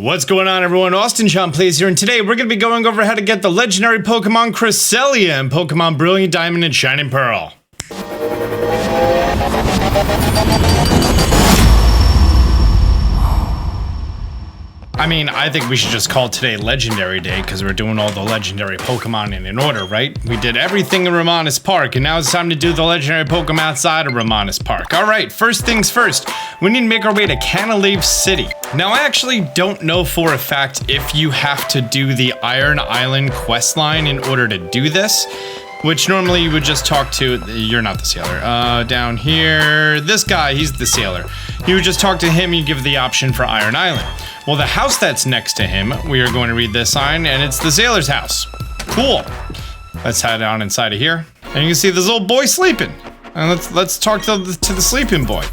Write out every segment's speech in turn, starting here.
What's going on, everyone? Austin Sean Plays here, and today we're going to be going over how to get the legendary Pokemon Cresselia in Pokemon Brilliant Diamond and Shining Pearl. I mean, I think we should just call today Legendary Day because we're doing all the legendary Pokemon in an order, right? We did everything in Romanus Park, and now it's time to do the legendary Pokemon outside of Romanus Park. All right, first things first, we need to make our way to Cagelocke City. Now, I actually don't know for a fact if you have to do the Iron Island quest line in order to do this, which normally you would just talk to, you're not the sailor, down here, this guy, he's the sailor. You would just talk to him, you give the option for Iron Island. Well, the house that's next to him, we are going to read this sign, and it's the sailor's house. Cool. Let's head on inside of here, and you can see this little boy sleeping. And let's talk to the sleeping boy.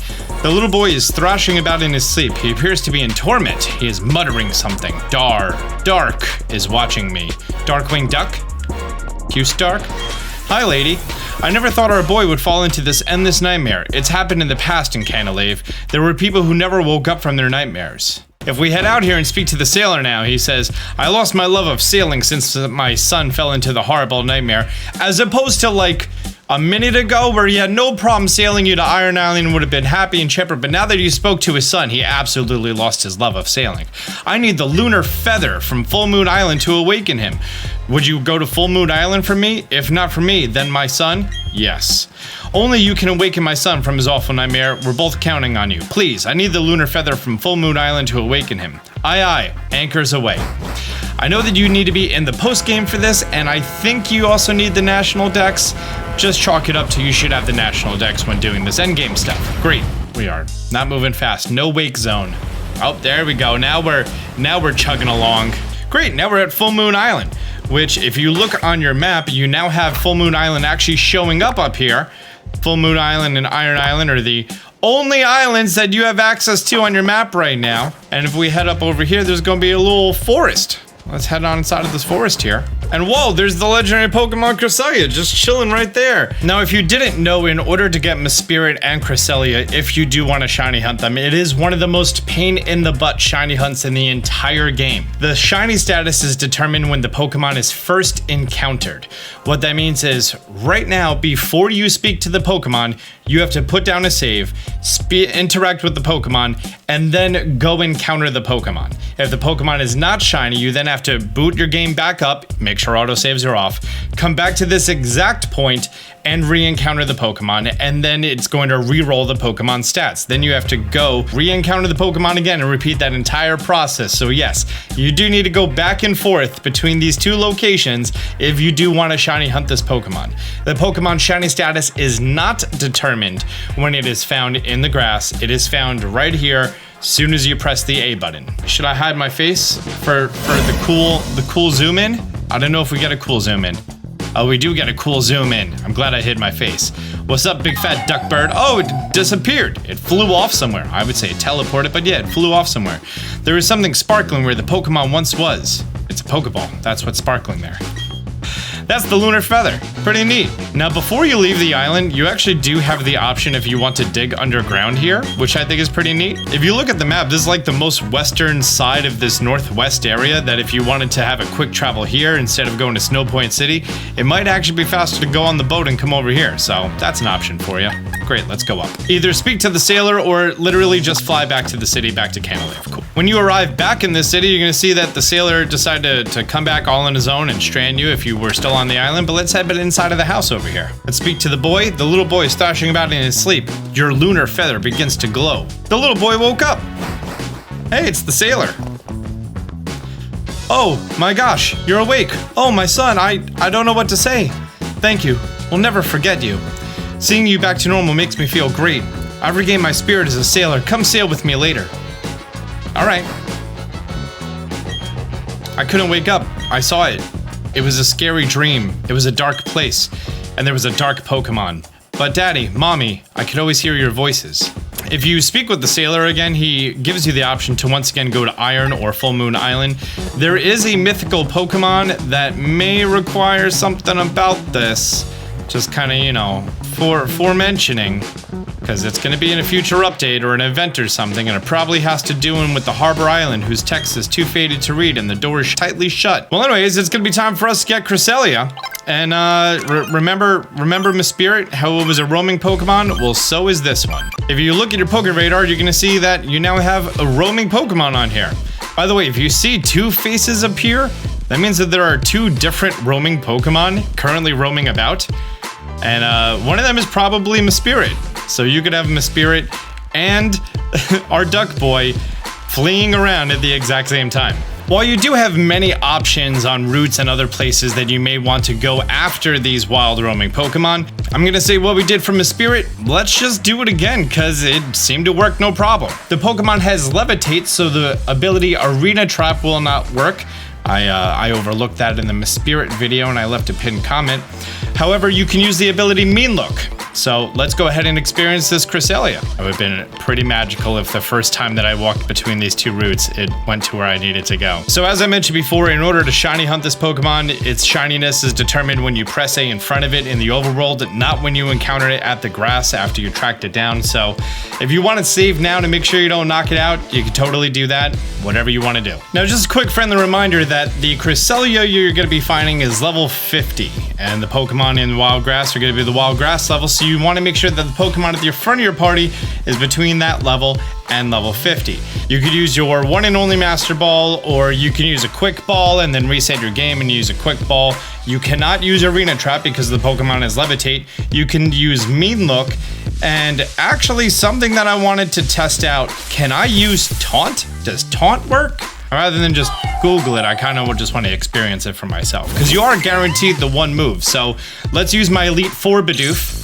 The little boy is thrashing about in his sleep. He appears to be in torment. He is muttering something. Dark is watching me. Darkwing Duck? Q-Stark? Hi, lady. I never thought our boy would fall into this endless nightmare. It's happened in the past in Cagelocke. There were people who never woke up from their nightmares. If we head out here and speak to the sailor now, he says, I lost my love of sailing since my son fell into the horrible nightmare, as opposed to like a minute ago where he had no problem sailing you to Iron Island and would have been happy and chipper, but now that you spoke to his son, he absolutely lost his love of sailing. I need the lunar feather from Full Moon Island to awaken him. Would you go to Full Moon Island for me? If not for me, then my son? Yes. Only you can awaken my son from his awful nightmare. We're both counting on you. Please, I need the lunar feather from Full Moon Island to awaken him. Aye aye, anchors away. I know that you need to be in the post game for this, and I think you also need the national dex. Just chalk it up to you should have the national dex when doing this endgame stuff. Great, we are not moving fast. No wake zone. Oh, there we go. Now we're chugging along. Great, now we're at Full Moon Island, which if you look on your map, you now have Full Moon Island actually showing up here. Full Moon Island and Iron Island are the only islands that you have access to on your map right now. And if we head up over here, there's going to be a little forest. Let's head on inside of this forest here. And whoa, there's the legendary Pokemon Cresselia just chilling right there. Now, if you didn't know, in order to get Mesprit and Cresselia, if you do want to shiny hunt them, it is one of the most pain in the butt shiny hunts in the entire game. The shiny status is determined when the Pokemon is first encountered. What that means is, right now, before you speak to the Pokemon, you have to put down a save, interact with the Pokemon, and then go encounter the Pokemon. If the Pokemon is not shiny, you then have to boot your game back up, make sure autosaves are off, come back to this exact point, and re-encounter the Pokemon, and then it's going to re-roll the Pokemon stats. Then you have to go re-encounter the Pokemon again and repeat that entire process. So yes, you do need to go back and forth between these two locations if you do want to shiny hunt this Pokemon. The Pokemon shiny status is not determined when it is found in the grass. It is found right here as soon as you press the A button. Should I hide my face for the cool zoom in? I don't know if we get a cool zoom in. Oh, we do get a cool zoom in. I'm glad I hid my face. What's up, big fat duck bird? Oh, it disappeared. It flew off somewhere. I would say it teleported, but yeah, it flew off somewhere. There is something sparkling where the Pokemon once was. It's a Pokeball. That's what's sparkling there. That's the lunar feather. Pretty neat. Now, before you leave the island, you actually do have the option if you want to dig underground here, which I think is pretty neat. If you look at the map, this is like the most western side of this northwest area that if you wanted to have a quick travel here instead of going to Snow Point City, it might actually be faster to go on the boat and come over here. So that's an option for you. Great, let's go up. Either speak to the sailor or literally just fly back to the city, back to Cagelocke. Cool. When you arrive back in this city, you're going to see that the sailor decided to come back all on his own and strand you if you were still on the island, but let's head inside of the house over here. Let's speak to the boy. The little boy is thrashing about in his sleep. Your lunar feather begins to glow. The little boy woke up. Hey, it's the sailor. Oh my gosh, you're awake. Oh, my son, I don't know what to say. Thank you. We'll never forget you. Seeing you back to normal makes me feel great. I've regained my spirit as a sailor. Come sail with me later. All right. I couldn't wake up. I saw it. It was a scary dream. It was a dark place, and there was a dark Pokemon. But Daddy, Mommy, I could always hear your voices. If you speak with the sailor again, he gives you the option to once again go to Iron or Full Moon Island. There is a mythical Pokemon that may require something about this. Just kind of, you know, for mentioning, because it's going to be in a future update or an event or something, and it probably has to do with the Harbor Island, whose text is too faded to read and the door is tightly shut. Well, anyways, it's going to be time for us to get Cresselia. And remember Miss Spirit, how it was a roaming Pokemon? Well, so is this one. If you look at your Pokeradar, you're going to see that you now have a roaming Pokemon on here. By the way, if you see two faces appear, that means that there are two different roaming Pokemon currently roaming about. And one of them is probably Miss Spirit. So you could have Miss Spirit and our Duck Boy fleeing around at the exact same time. While you do have many options on routes and other places that you may want to go after these wild roaming Pokemon, I'm gonna say what we did for Miss Spirit, let's just do it again, cause it seemed to work no problem. The Pokemon has Levitate, so the ability Arena Trap will not work. I overlooked that in the Miss Spirit video and I left a pinned comment. However, you can use the ability Mean Look. So let's go ahead and experience this Cresselia. It would have been pretty magical if the first time that I walked between these two routes, it went to where I needed to go. So as I mentioned before, in order to shiny hunt this Pokemon, its shininess is determined when you press A in front of it in the overworld, not when you encounter it at the grass after you tracked it down. So if you want to save now to make sure you don't knock it out, you can totally do that, whatever you want to do. Now, just a quick friendly reminder that the Cresselia you're going to be finding is level 50, and the Pokemon in Wild Grass are going to be the Wild Grass level, so you want to make sure that the Pokemon at the front of your party is between that level and level 50. You could use your one and only Master Ball, or you can use a Quick Ball and then reset your game and use a Quick Ball. You cannot use Arena Trap because the Pokemon is Levitate. You can use Mean Look, and actually something that I wanted to test out, can I use Taunt? Does Taunt work? Rather than just Google it, I kind of just want to experience it for myself, because you are guaranteed the one move. So let's use my Elite Four Bidoof.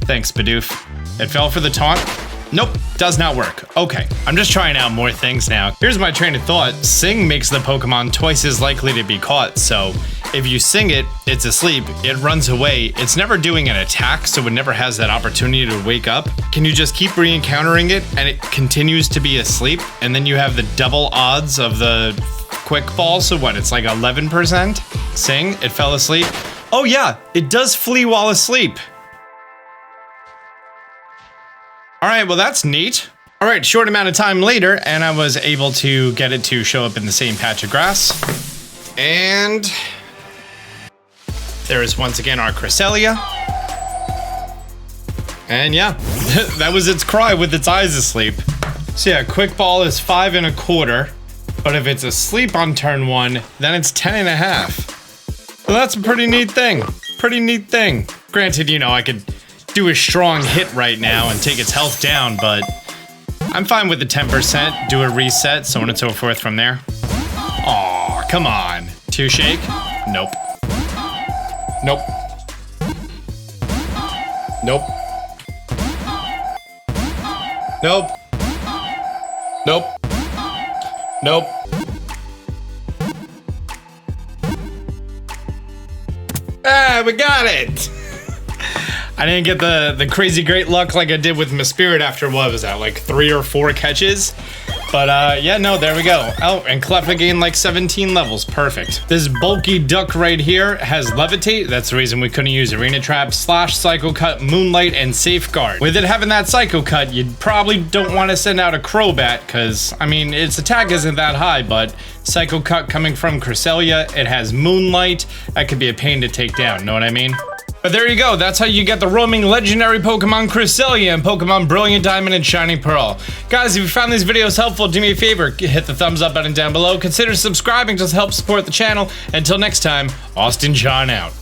Thanks, Bidoof. It fell for the taunt. Nope, does not work. Okay, I'm just trying out more things now. Here's my train of thought. Sing makes the Pokemon twice as likely to be caught, so if you sing it, it's asleep, it runs away, it's never doing an attack, so it never has that opportunity to wake up. Can you just keep re-encountering it and it continues to be asleep, and then you have the double odds of the Quick Ball, so what, it's like 11%? Sing, it fell asleep. Oh yeah, it does flee while asleep. All right, well, that's neat. All right, short amount of time later, and I was able to get it to show up in the same patch of grass. And there is once again our Cresselia. And yeah, that was its cry with its eyes asleep. So yeah, Quick Ball is 5 1/4, but if it's asleep on turn 1, then it's 10 1/2. So that's a pretty neat thing. Pretty neat thing. Granted, you know, I could do a strong hit right now and take its health down, but I'm fine with the 10%, do a reset, so on and so forth from there. Aw, come on. 2 shake? Nope. Nope. Nope. Nope. Nope. Nope. Ah, we got it! I didn't get the crazy great luck like I did with Miss Spirit after, what was that, like 3 or 4 catches? But yeah, no, there we go. Oh, and Cleffa gained like 17 levels, perfect. This bulky duck right here has Levitate, that's the reason we couldn't use Arena Trap, Slash, Psycho Cut, Moonlight, and Safeguard. With it having that Psycho Cut, you probably don't want to send out a Crobat, because, I mean, its attack isn't that high, but Psycho Cut coming from Cresselia, it has Moonlight, that could be a pain to take down, know what I mean? But there you go, that's how you get the roaming legendary Pokemon Cresselia and Pokemon Brilliant Diamond and Shining Pearl. Guys, if you found these videos helpful, do me a favor, hit the thumbs up button down below, consider subscribing just to help support the channel. Until next time, Austin John out.